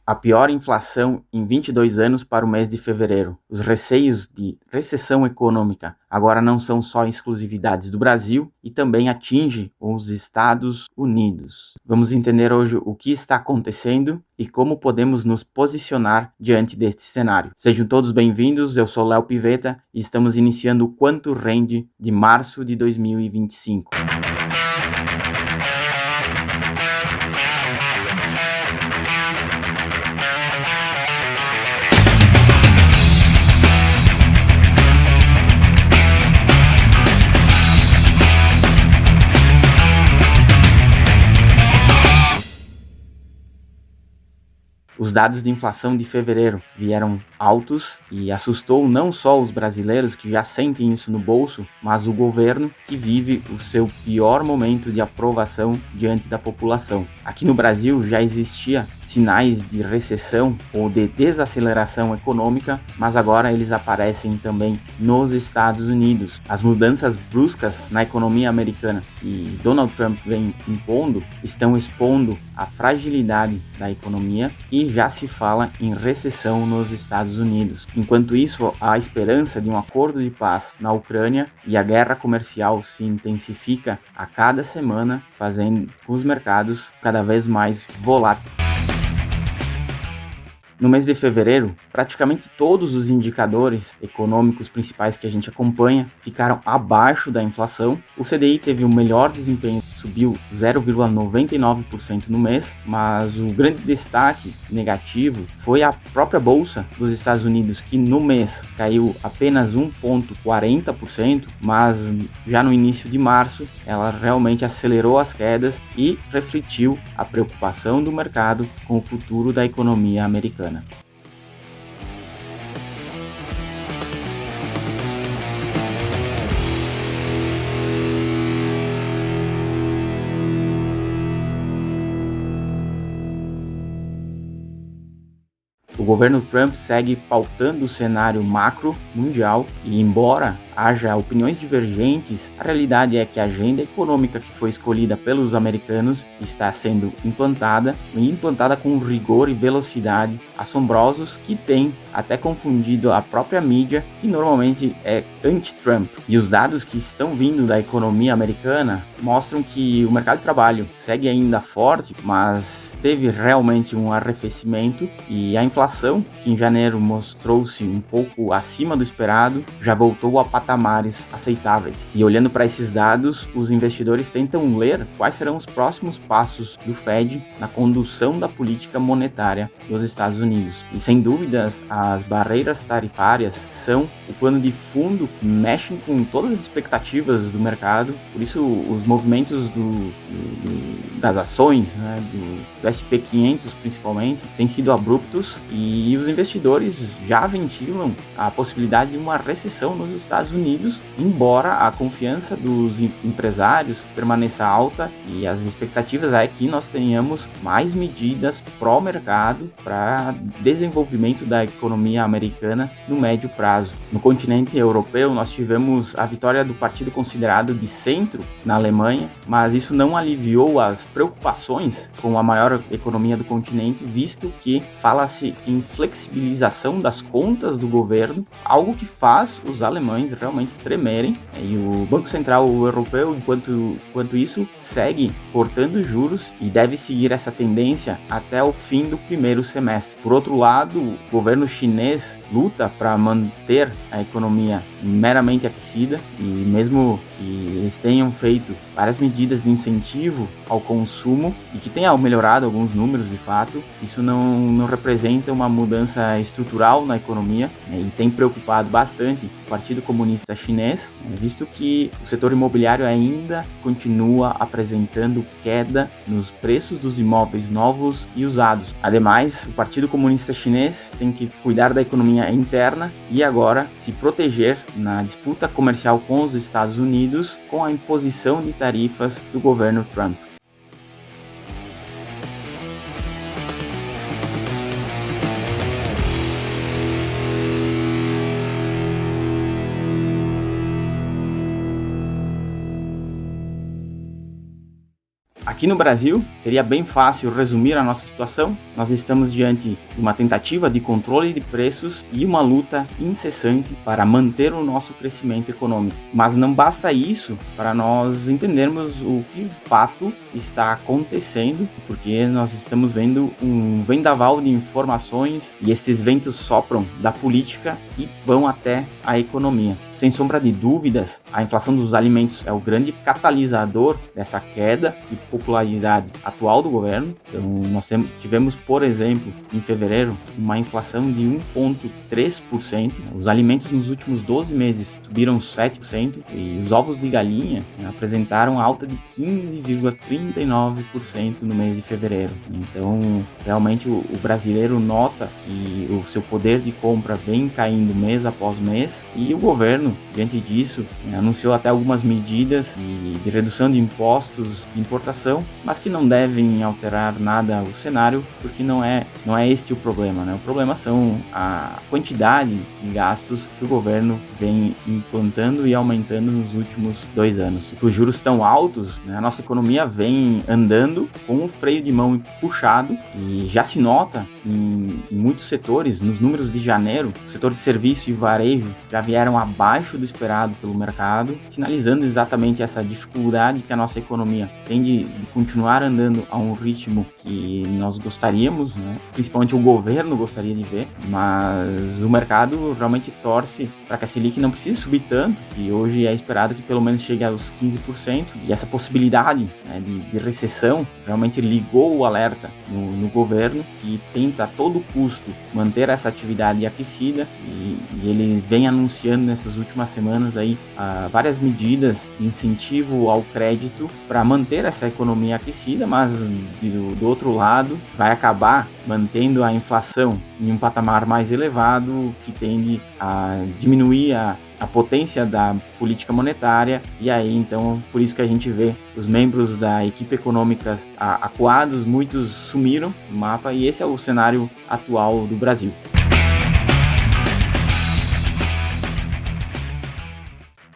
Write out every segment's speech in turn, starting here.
A pior inflação em 22 anos para o mês de fevereiro. Os receios de recessão econômica agora não são só exclusividades do Brasil e também atinge os Estados Unidos. Vamos entender hoje o que está acontecendo e como podemos nos posicionar diante deste cenário. Sejam todos bem-vindos, eu sou Léo Pivetta e estamos iniciando o Quanto Rende de março de 2025. Os dados de inflação de fevereiro vieram altos e assustou não só os brasileiros que já sentem isso no bolso, mas o governo que vive o seu pior momento de aprovação diante da população. Aqui no Brasil já existia sinais de recessão ou de desaceleração econômica, mas agora eles aparecem também nos Estados Unidos. As mudanças bruscas na economia americana que Donald Trump vem impondo estão expondo a fragilidade da economia e já se fala em recessão nos Estados Unidos. Enquanto isso, a esperança de um acordo de paz na Ucrânia e a guerra comercial se intensifica a cada semana, fazendo os mercados cada vez mais voláteis. No mês de fevereiro, praticamente todos os indicadores econômicos principais que a gente acompanha ficaram abaixo da inflação. O CDI teve o melhor desempenho, subiu 0,99% no mês, mas o grande destaque negativo foi a própria Bolsa dos Estados Unidos, que no mês caiu apenas 1,40%, mas já no início de março ela realmente acelerou as quedas e refletiu a preocupação do mercado com o futuro da economia americana. O governo Trump segue pautando o cenário macro mundial e, embora haja opiniões divergentes, a realidade é que a agenda econômica que foi escolhida pelos americanos está sendo implantada com rigor e velocidade assombrosos que tem até confundido a própria mídia, que normalmente é anti-Trump. E os dados que estão vindo da economia americana mostram que o mercado de trabalho segue ainda forte, mas teve realmente um arrefecimento e a inflação, que em janeiro mostrou-se um pouco acima do esperado, já voltou a patamares aceitáveis. E olhando para esses dados, os investidores tentam ler quais serão os próximos passos do Fed na condução da política monetária dos Estados Unidos. E sem dúvidas, as barreiras tarifárias são o pano de fundo que mexem com todas as expectativas do mercado. Por isso, os movimentos das ações, né, do S&P 500 principalmente, têm sido abruptos e os investidores já ventilam a possibilidade de uma recessão nos Estados Unidos, embora a confiança dos empresários permaneça alta e as expectativas é que nós tenhamos mais medidas pró-mercado para desenvolvimento da economia americana no médio prazo. No continente europeu, nós tivemos a vitória do partido considerado de centro na Alemanha, mas isso não aliviou as preocupações com a maior economia do continente, visto que fala-se em flexibilização das contas do governo, algo que faz os alemães realmente tremerem, e o Banco Central Europeu, enquanto isso, segue cortando juros e deve seguir essa tendência até o fim do primeiro semestre. Por outro lado, o governo chinês luta para manter a economia meramente aquecida e mesmo que eles tenham feito várias medidas de incentivo ao consumo e que tenham melhorado alguns números de fato, isso não representa uma mudança estrutural na economia, né, e tem preocupado bastante o Partido Comunista Chinês, visto que o setor imobiliário ainda continua apresentando queda nos preços dos imóveis novos e usados. Ademais, o Partido Comunista Chinês tem que cuidar da economia interna e agora se proteger na disputa comercial com os Estados Unidos com a imposição de tarifas do governo Trump. A Aqui no Brasil, seria bem fácil resumir a nossa situação. Nós estamos diante de uma tentativa de controle de preços e uma luta incessante para manter o nosso crescimento econômico. Mas não basta isso para nós entendermos o que de fato está acontecendo, porque nós estamos vendo um vendaval de informações e estes ventos sopram da política e vão até a economia. Sem sombra de dúvidas, a inflação dos alimentos é o grande catalisador dessa queda de popularidade atual do governo. Então, nós tivemos, por exemplo, em fevereiro, uma inflação de 1,3%. Os alimentos nos últimos 12 meses subiram 7% e os ovos de galinha apresentaram alta de 15,39% no mês de fevereiro. Então, realmente o brasileiro nota que o seu poder de compra vem caindo mês após mês e o governo, diante disso, anunciou até algumas medidas de redução de impostos de importação, mas que não devem alterar nada o cenário, porque não é este o problema, né? O problema são a quantidade de gastos que o governo vem implantando e aumentando nos últimos 2 anos. Com os juros tão altos, né, a nossa economia vem andando com o freio de mão puxado e já se nota em muitos setores. Nos números de janeiro, o setor de serviço e varejo já vieram abaixo do esperado pelo mercado, sinalizando exatamente essa dificuldade que a nossa economia tem de continuar andando a um ritmo que nós gostaríamos, né? Principalmente o governo gostaria de ver, mas o mercado realmente torce para que a Selic não precise subir tanto, que hoje é esperado que pelo menos chegue aos 15%, e essa possibilidade, né, de recessão realmente ligou o alerta no governo, que tenta a todo custo manter essa atividade aquecida, e ele vem anunciando nessas últimas semanas aí várias medidas de incentivo ao crédito para manter essa economia aquecida, mas do outro lado vai acabar mantendo a inflação em um patamar mais elevado, que tende a diminuir a potência da política monetária, e aí então por isso que a gente vê os membros da equipe econômica acuados, muitos sumiram do mapa, e esse é o cenário atual do Brasil.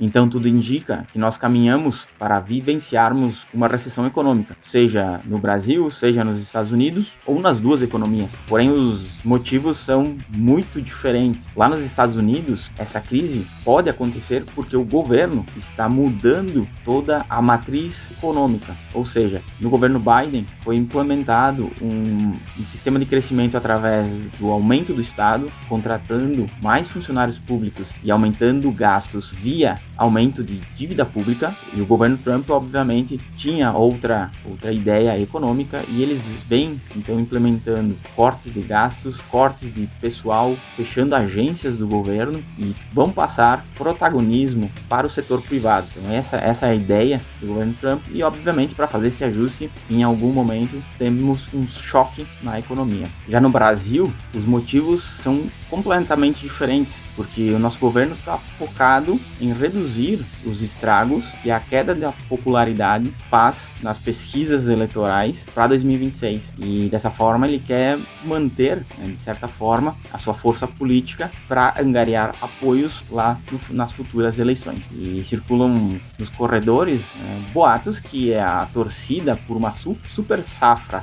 Então tudo indica que nós caminhamos para vivenciarmos uma recessão econômica, seja no Brasil, seja nos Estados Unidos ou nas duas economias. Porém, os motivos são muito diferentes. Lá nos Estados Unidos, essa crise pode acontecer porque o governo está mudando toda a matriz econômica. Ou seja, no governo Biden foi implementado um sistema de crescimento através do aumento do Estado, contratando mais funcionários públicos e aumentando gastos via aumento de dívida pública, e o governo Trump obviamente tinha outra ideia econômica, e eles vêm então implementando cortes de gastos, cortes de pessoal, fechando agências do governo, e vão passar protagonismo para o setor privado. Então essa é a ideia do governo Trump, e obviamente para fazer esse ajuste, em algum momento temos um choque na economia. Já no Brasil, os motivos são completamente diferentes, porque o nosso governo está focado em reduzir os estragos que a queda da popularidade faz nas pesquisas eleitorais para 2026, e dessa forma ele quer manter, né, de certa forma, a sua força política para angariar apoios lá nas futuras eleições. E circulam nos corredores boatos que a torcida por uma super safra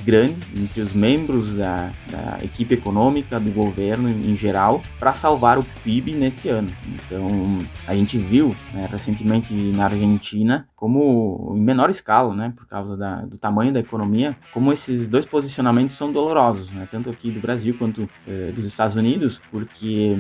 grande entre os membros da equipe econômica do governo em geral, para salvar o PIB neste ano. Então a gente viu, né, recentemente na Argentina, como em menor escala, né, por causa do tamanho da economia, como esses dois posicionamentos são dolorosos, né, tanto aqui do Brasil quanto dos Estados Unidos, porque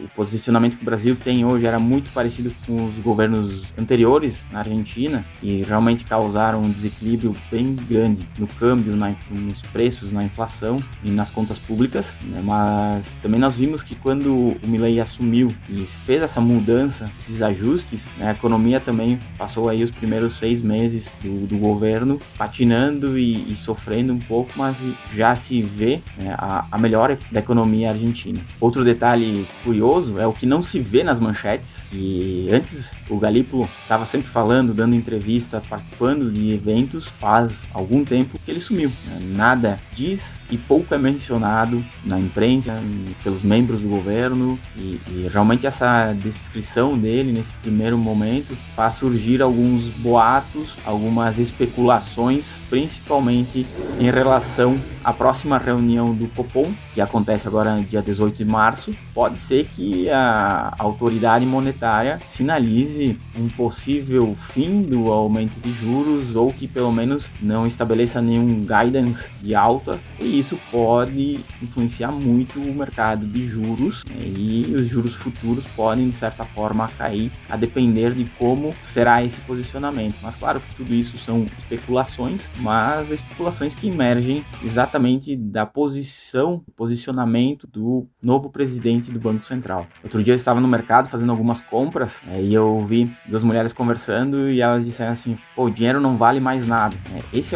o posicionamento que o Brasil tem hoje era muito parecido com os governos anteriores na Argentina, e realmente causaram um desequilíbrio bem grande no câmbio, nos preços, na inflação e nas contas públicas, né, mas também nós vimos que quando o Milei assumiu e fez essa mudança, esses ajustes, né, a economia também passou aí os primeiros 6 meses do governo patinando e sofrendo um pouco, mas já se vê, né, a melhora da economia argentina. Outro detalhe curioso é o que não se vê nas manchetes, que antes o Galípolo estava sempre falando, dando entrevista, participando de eventos, faz algum tempo que ele sumiu, né? Nada diz e pouco é mencionado na imprensa, pelos membros do governo, e realmente essa descrição dele dele nesse primeiro momento faz surgir alguns boatos, algumas especulações, principalmente em relação à próxima reunião do Copom, que acontece agora dia 18 de março. Pode ser que a autoridade monetária sinalize um possível fim do aumento de juros ou que pelo menos não estabeleça nenhum guidance de alta, e isso pode influenciar muito o mercado de juros, né? E os juros futuros podem de certa forma cair a depender de como será esse posicionamento. Mas claro que tudo isso são especulações, mas especulações que emergem exatamente da posicionamento do novo presidente do Banco Central. Outro dia eu estava no mercado fazendo algumas compras, e eu vi duas mulheres conversando e elas disseram assim: pô, o dinheiro não vale mais nada. Esse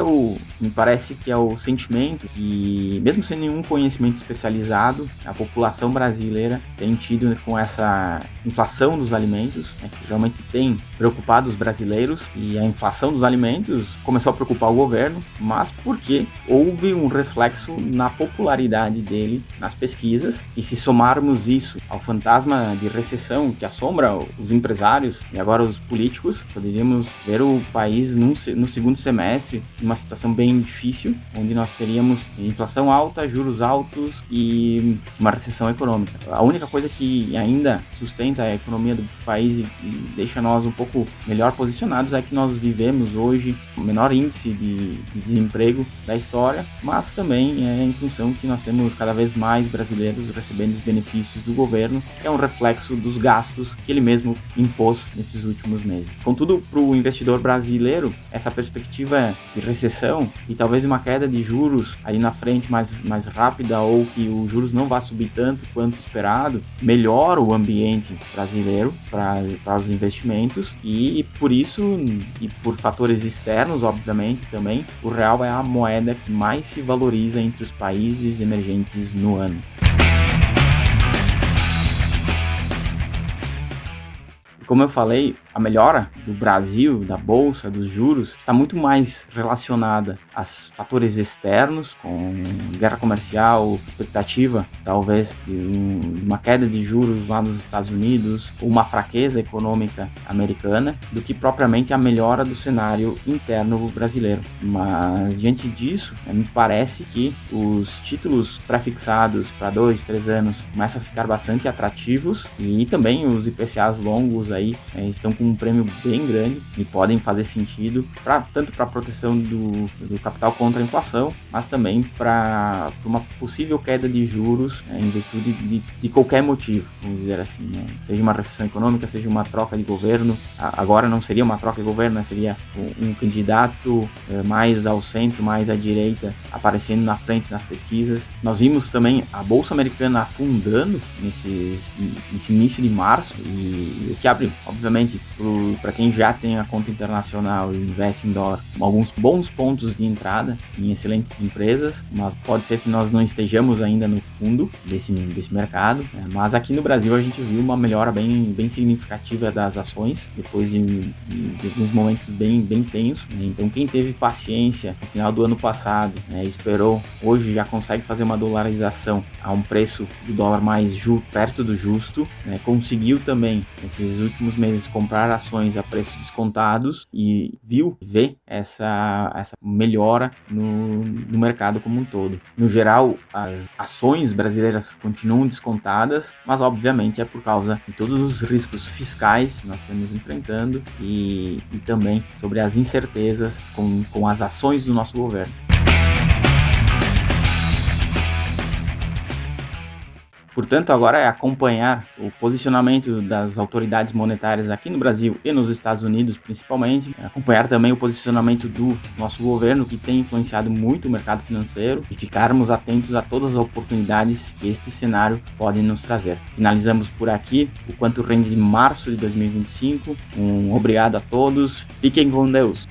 me parece que é o sentimento que, mesmo sem nenhum conhecimento especializado, a população brasileira tem tido com essa inflação dos alimentos, que realmente tem preocupado os brasileiros, e a inflação dos alimentos começou a preocupar o governo, mas porque houve um reflexo na popularidade dele nas pesquisas, e se somarmos isso ao fantasma de recessão que assombra os empresários e agora os políticos, poderíamos ver o país no segundo semestre em uma situação bem difícil, onde nós teríamos inflação alta, juros altos e uma recessão econômica. A única coisa que ainda sustenta a economia do país e deixa nós um pouco melhor posicionados é que nós vivemos hoje o menor índice de desemprego da história, mas também é em função que nós temos cada vez mais brasileiros recebendo os benefícios do governo, que é um reflexo dos gastos que ele mesmo impôs nesses últimos meses. Contudo, para o investidor brasileiro, essa perspectiva de recessão e talvez uma queda de juros ali na frente mais rápida, ou que os juros não vá subir tanto quanto esperado, melhora o ambiente brasileiro para os investimentos, e por isso, e por fatores externos, obviamente, também, o real é a moeda que mais se valoriza entre os países emergentes no ano. Como eu falei, a melhora do Brasil, da Bolsa, dos juros, está muito mais relacionada a fatores externos, com guerra comercial, expectativa, talvez, de uma queda de juros lá nos Estados Unidos, ou uma fraqueza econômica americana, do que propriamente a melhora do cenário interno brasileiro. Mas, diante disso, me parece que os títulos pré-fixados para 2, 3 anos começam a ficar bastante atrativos, e também os IPCAs longos aí estão com um prêmio bem grande e podem fazer sentido tanto para a proteção do capital contra a inflação, mas também para uma possível queda de juros, em virtude de qualquer motivo, vamos dizer assim, né? Seja uma recessão econômica, seja uma troca de governo. Agora não seria uma troca de governo, né? Seria um candidato mais ao centro, mais à direita, aparecendo na frente nas pesquisas. Nós vimos também a Bolsa Americana afundando nesse início de março, e o que abre, obviamente, para quem já tem a conta internacional e investe em dólar, alguns bons pontos de entrada em excelentes empresas, mas pode ser que nós não estejamos ainda no fundo desse mercado, né? Mas aqui no Brasil a gente viu uma melhora bem significativa das ações, depois de alguns momentos bem tensos, né? Então quem teve paciência no final do ano passado, né, esperou, hoje já consegue fazer uma dolarização a um preço do dólar mais perto do justo, né? Conseguiu também, nesses últimos meses, comprar ações a preços descontados e vê essa melhora no mercado como um todo. No geral, as ações brasileiras continuam descontadas, mas obviamente é por causa de todos os riscos fiscais que nós estamos enfrentando e também sobre as incertezas com as ações do nosso governo. Portanto, agora é acompanhar o posicionamento das autoridades monetárias aqui no Brasil e nos Estados Unidos, principalmente. Acompanhar também o posicionamento do nosso governo, que tem influenciado muito o mercado financeiro, e ficarmos atentos a todas as oportunidades que este cenário pode nos trazer. Finalizamos por aqui o Quanto Rende de março de 2025. Um obrigado a todos. Fiquem com Deus.